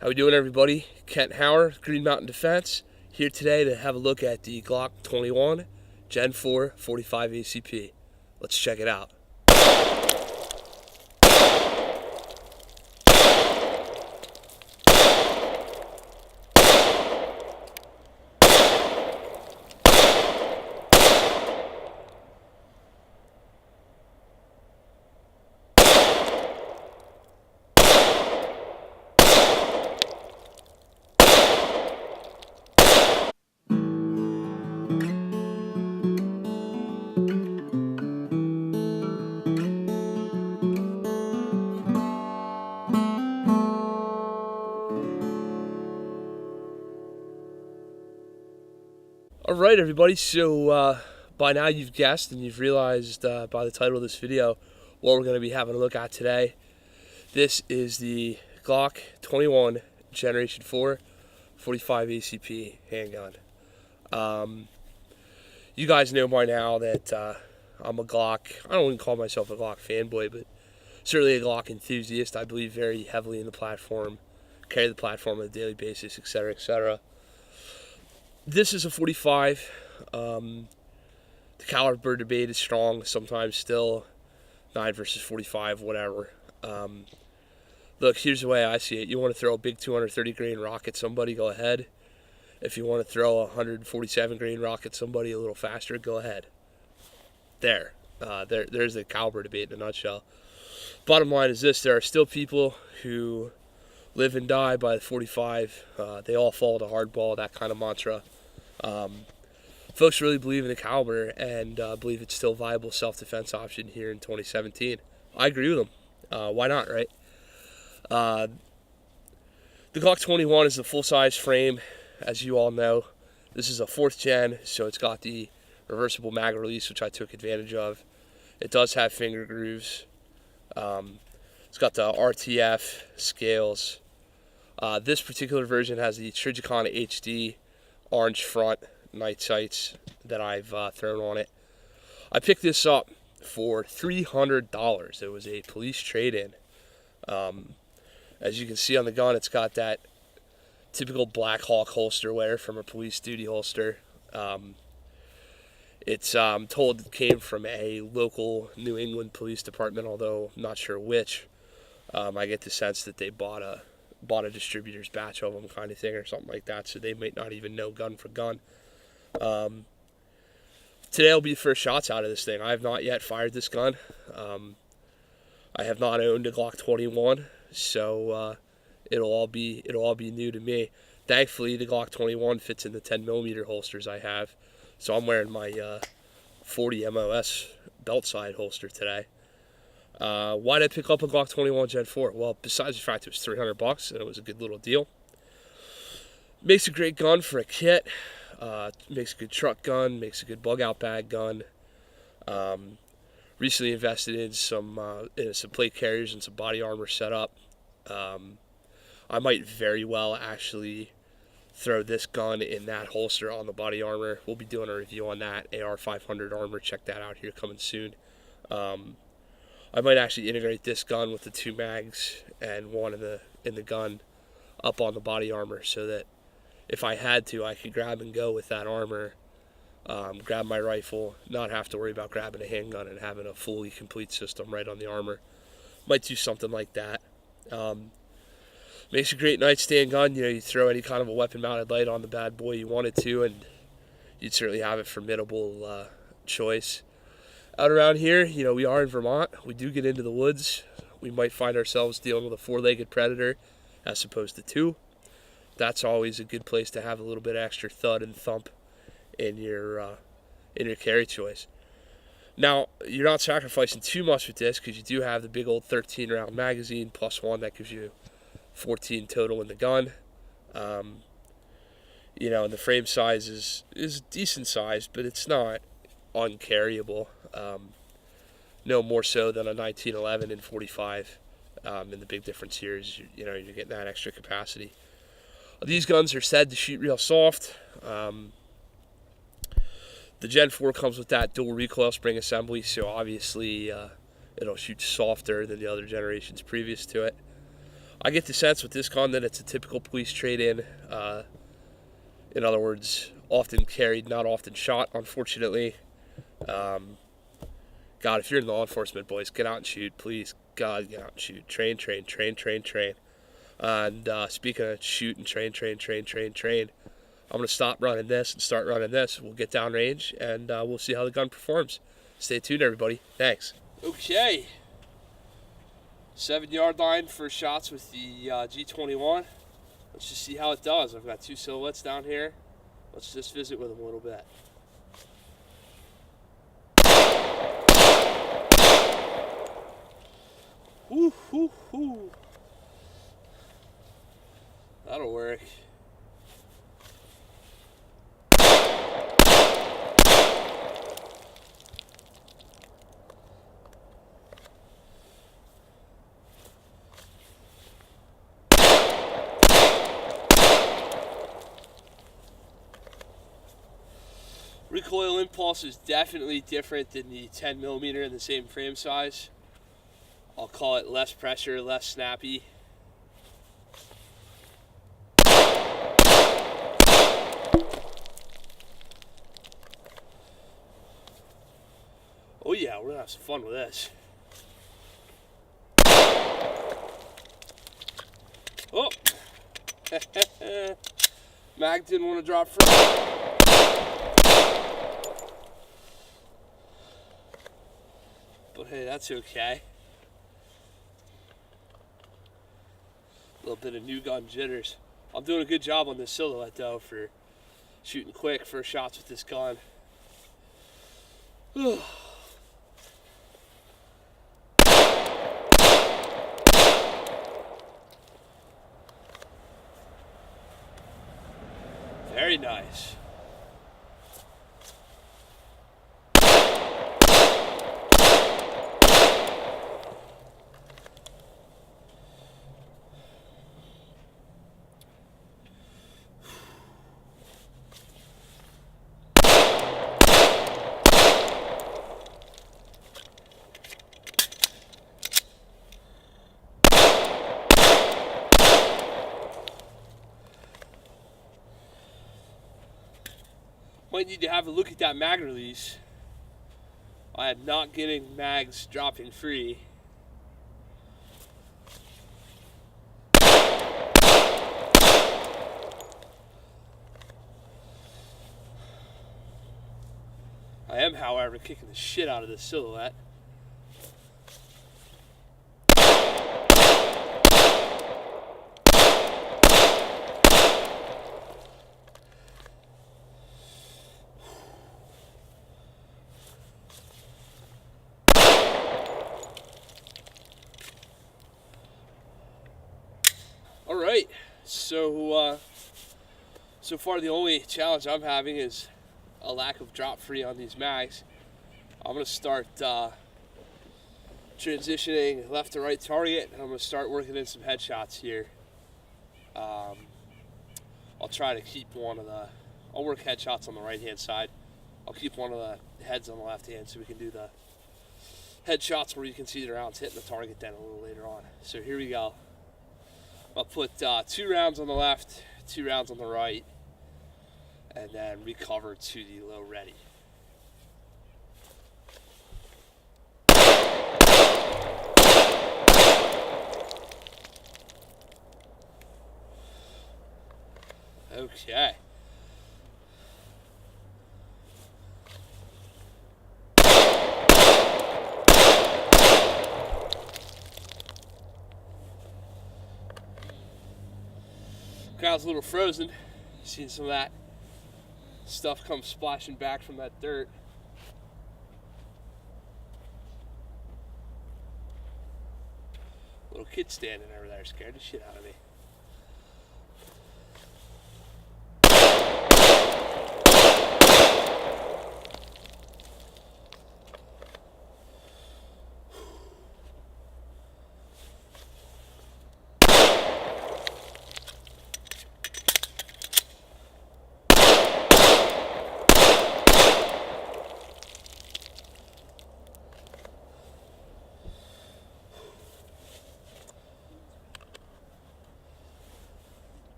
How we doing, everybody? Kent Howard, Green Mountain Defense, here today to have a look at the Glock 21 Gen 4 45 ACP. Let's check it out. Alright, everybody, so by now you've guessed and you've realized by the title of this video what we're going to be having a look at today. This is the Glock 21 Generation 4 45 ACP handgun. You guys know by now that I'm a Glock, I don't even call myself a Glock fanboy, but certainly a Glock enthusiast. I believe very heavily in the platform, carry the platform on a daily basis, etc., etc. This is a 45. The caliber debate is strong sometimes still. 9 versus 45, whatever. Look, here's the way I see it. You want to throw a big 230 grain rock at somebody, go ahead. If you want to throw a 147 grain rock at somebody a little faster, go ahead. There's the caliber debate in a nutshell. Bottom line is this: there are still people who live and die by the 45. They all fall to hardball, that kind of mantra. Folks really believe in the caliber and believe it's still a viable self-defense option here in 2017. I agree with them. Why not, right? The Glock 21 is the full-size frame, as you all know. This is a 4th gen, so it's got the reversible mag release, which I took advantage of. It does have finger grooves. It's got the RTF scales. This particular version has the Trijicon HD orange front night sights that I've thrown on it. I picked this up for $300. It was a police trade-in. As you can see on the gun, it's got that typical Black Hawk holster wear from a police duty holster. It's told it came from a local New England police department, although I'm not sure which. I get the sense that they bought a distributor's batch of them, kind of thing, or something like that, so they might not even know gun for gun. Today will be the first shots out of this thing. I have not yet fired this gun. I have not owned a Glock 21, so it'll all be new to me. Thankfully, the Glock 21 fits in the 10mm holsters I have, so I'm wearing my 40 MOS belt side holster today. Why did I pick up a Glock 21 Gen 4? Well, besides the fact it was $300 and it was a good little deal. Makes a great gun for a kit. Makes a good truck gun. Makes a good bug out bag gun. Recently invested in some plate carriers and some body armor setup. I might very well actually throw this gun in that holster on the body armor. We'll be doing a review on that. AR 500 armor. Check that out here coming soon. I might actually integrate this gun with the 2 mags and one in the gun up on the body armor, so that if I had to, I could grab and go with that armor, grab my rifle, not have to worry about grabbing a handgun and having a fully complete system right on the armor. Might do something like that. Makes a great nightstand gun. You know, you throw any kind of a weapon-mounted light on the bad boy you wanted to, and you'd certainly have a formidable choice. Out around here, you know, we are in Vermont. We do get into the woods. We might find ourselves dealing with a 4-legged predator as opposed to 2. That's always a good place to have a little bit extra thud and thump in your carry choice. Now, you're not sacrificing too much with this because you do have the big old 13-round magazine plus 1 that gives you 14 total in the gun. You know, and the frame size is decent size, but it's not uncarryable. No more so than a 1911 and 45. And the big difference here is you're getting that extra capacity. These guns are said to shoot real soft. The Gen 4 comes with that dual recoil spring assembly, so obviously it'll shoot softer than the other generations previous to it. I get the sense with this gun that it's a typical police trade-in. In other words, often carried, not often shot, unfortunately. God, if you're in law enforcement, boys, get out and shoot. Please, God, get out and shoot. Train, train, train, train, train. And speaking of shoot and train, I'm going to stop running this and start running this. We'll get downrange, and we'll see how the gun performs. Stay tuned, everybody. Thanks. Okay. 7-yard line for shots with the G21. Let's just see how it does. I've got 2 silhouettes down here. Let's just visit with them a little bit. Whoo, whoo, whoo. That'll work. Recoil impulse is definitely different than the 10mm in the same frame size. I'll call it less pressure, less snappy. Oh yeah, we're gonna have some fun with this. Oh! Mag didn't want to drop free. But hey, that's okay. A little bit of new gun jitters. I'm doing a good job on this silhouette though for shooting quick first shots with this gun. Very nice. Might need to have a look at that mag release. I am not getting mags dropping free. I am, however, kicking the shit out of this silhouette. Alright, so far the only challenge I'm having is a lack of drop free on these mags. I'm going to start transitioning left to right target, and I'm going to start working in some headshots here. I'll try to keep I'll work headshots on the right hand side. I'll keep one of the heads on the left hand so we can do the headshots where you can see the rounds hitting the target then a little later on. So here we go. I'll put 2 rounds on the left, 2 rounds on the right, and then recover to the low ready. Okay. Crowd's a little frozen. Seeing some of that stuff come splashing back from that dirt. Little kid standing over there scared the shit out of me.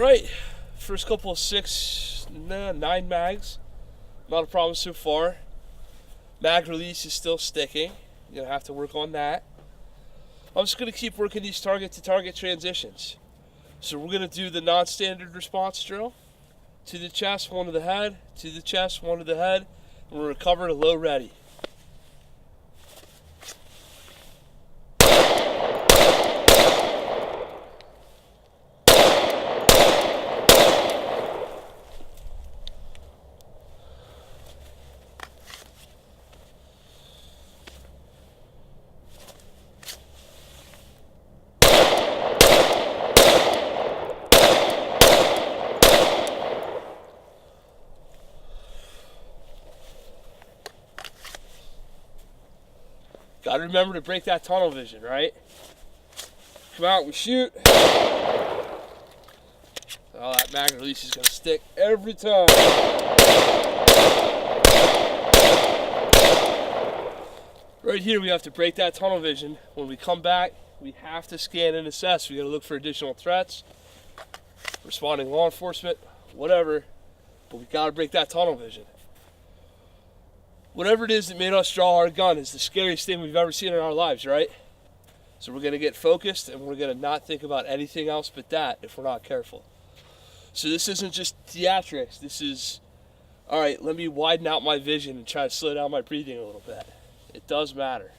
Alright, first couple of 9 mags. Not a problem so far. Mag release is still sticking. You're gonna have to work on that. I'm just gonna keep working these target to target transitions. So we're gonna do the non-standard response drill. To the chest, one to the head, to the chest, one to the head, and we'll recover to low ready. Gotta remember to break that tunnel vision, right? Come out, we shoot. Oh, that mag release is gonna stick every time. Right here, we have to break that tunnel vision. When we come back, we have to scan and assess. We gotta look for additional threats, responding law enforcement, whatever, but we gotta break that tunnel vision. Whatever it is that made us draw our gun is the scariest thing we've ever seen in our lives, right? So we're going to get focused and we're going to not think about anything else but that if we're not careful. So this isn't just theatrics. This is, all right, let me widen out my vision and try to slow down my breathing a little bit. It does matter.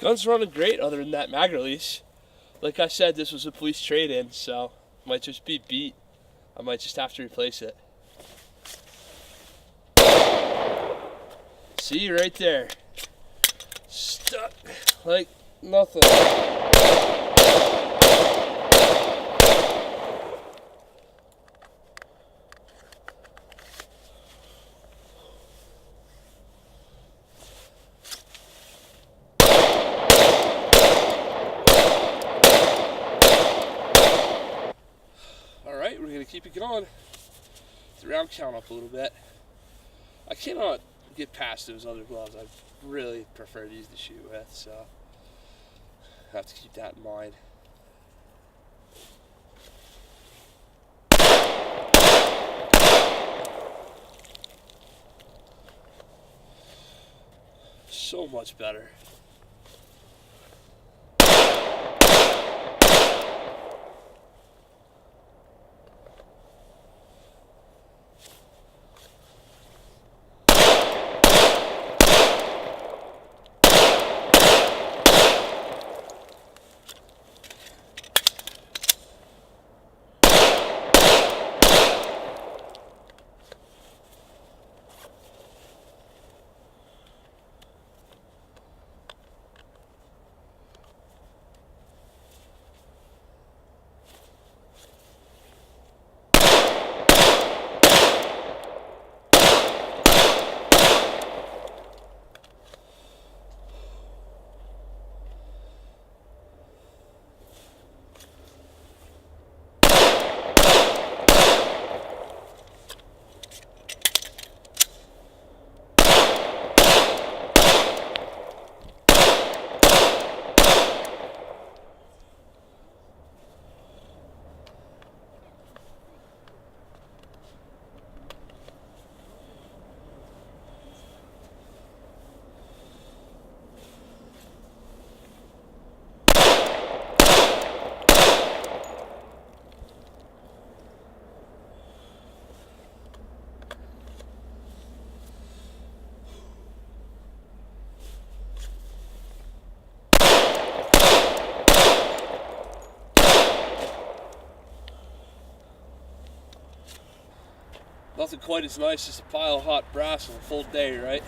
Gun's running great other than that mag release. Like I said, this was a police trade-in, so it might just be beat. I might just have to replace it. See, right there. Stuck like nothing. Alright, we're going to keep it going. The round count up a little bit. I cannot get past those other gloves. I really prefer these to shoot with, so I have to keep that in mind. So much better. Nothing quite as nice as a pile of hot brass on a full day, right?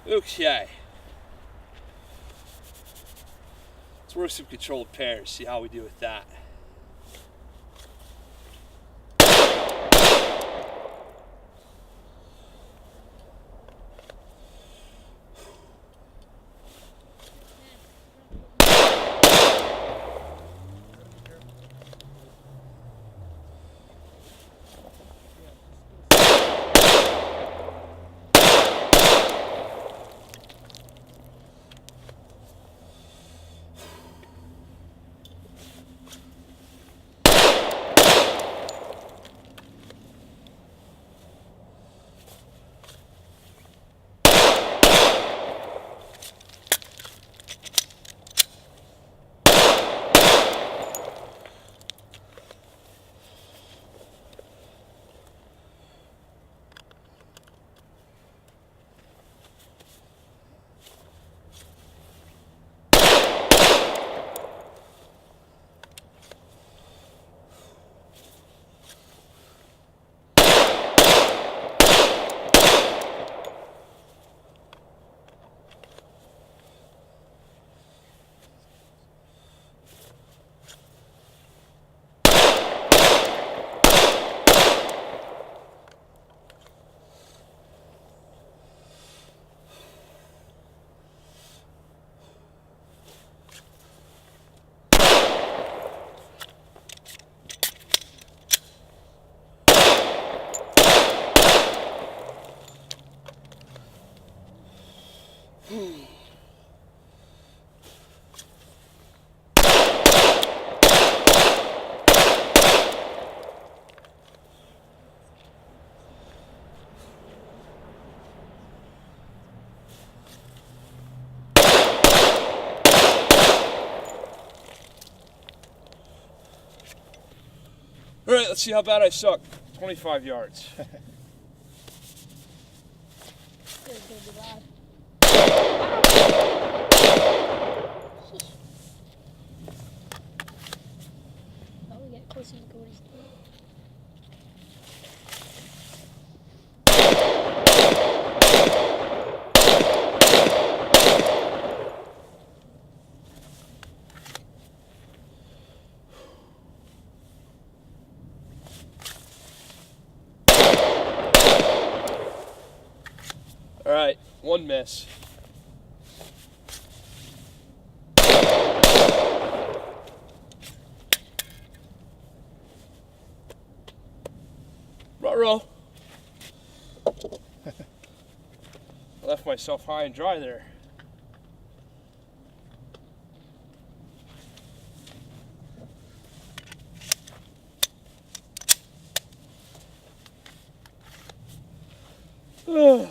Okay. Let's work some controlled pairs, see how we do with that. Let's see how bad I suck. 25 yards. Oh, we got closer to Cody's. All right, one miss. Ruh-roh. I left myself high and dry there. Ugh.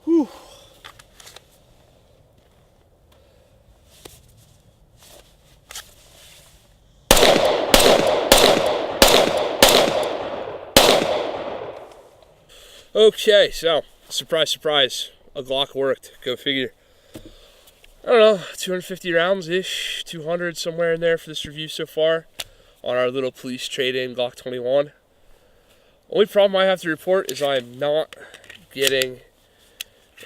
Whew. Okay, so surprise, surprise, a Glock worked. Go figure. I don't know, 250 rounds-ish, 200 somewhere in there for this review so far on our little police trade-in Glock 21. Only problem I have to report is I am not getting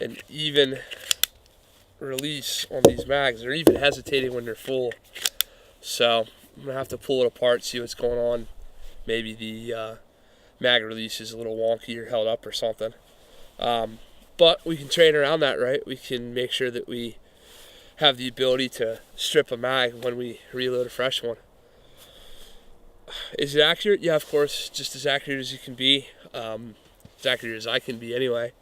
an even release on these mags. They're even hesitating when they're full. So I'm going to have to pull it apart, see what's going on. Maybe the mag release is a little wonky or held up or something. But we can train around that, right? We can make sure that we have the ability to strip a mag when we reload a fresh one. Is it accurate? Yeah, of course, just as accurate as you can be. As accurate as I can be anyway.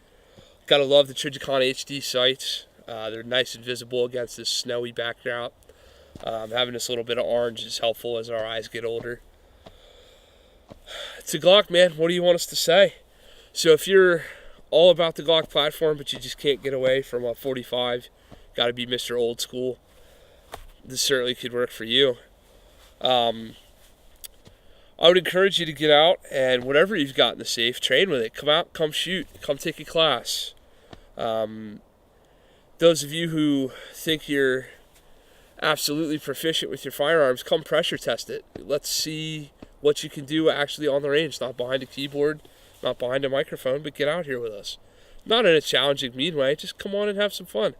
Gotta love the Trijicon HD sights. They're nice and visible against this snowy background. Having this little bit of orange is helpful as our eyes get older. It's a Glock, man. What do you want us to say? So if you're all about the Glock platform, but you just can't get away from a 45, got to be Mr. Old School, this certainly could work for you. I would encourage you to get out and whatever you've got in the safe, train with it. Come out, come shoot, come take a class. Those of you who think you're absolutely proficient with your firearms, come pressure test it. Let's see what you can do actually on the range, not behind a keyboard, not behind a microphone, but get out here with us. Not in a challenging, mean way, just come on and have some fun.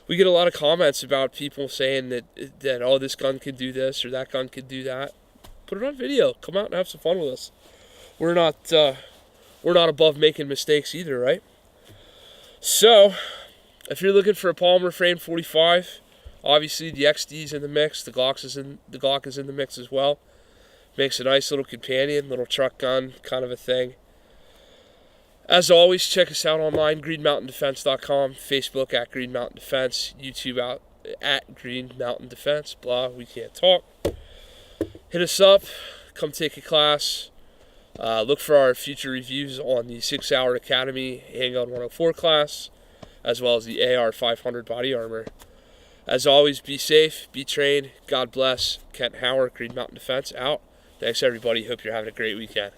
We get a lot of comments about people saying that oh, this gun can do this or that gun can do that. Put it on video. Come out and have some fun with us. We're not above making mistakes either, right? So, if you're looking for a polymer frame 45, obviously the XD's in the mix. The Glock is in the mix as well. Makes a nice little companion, little truck gun kind of a thing. As always, check us out online, greenmountaindefense.com, Facebook at Green Mountain Defense, YouTube out at Green Mountain Defense, blah, we can't talk. Hit us up, come take a class. Look for our future reviews on the 6-Hour Academy Handgun 104 class, as well as the AR 500 body armor. As always, be safe, be trained, God bless. Kent Howard, Green Mountain Defense, out. Thanks, everybody. Hope you're having a great weekend.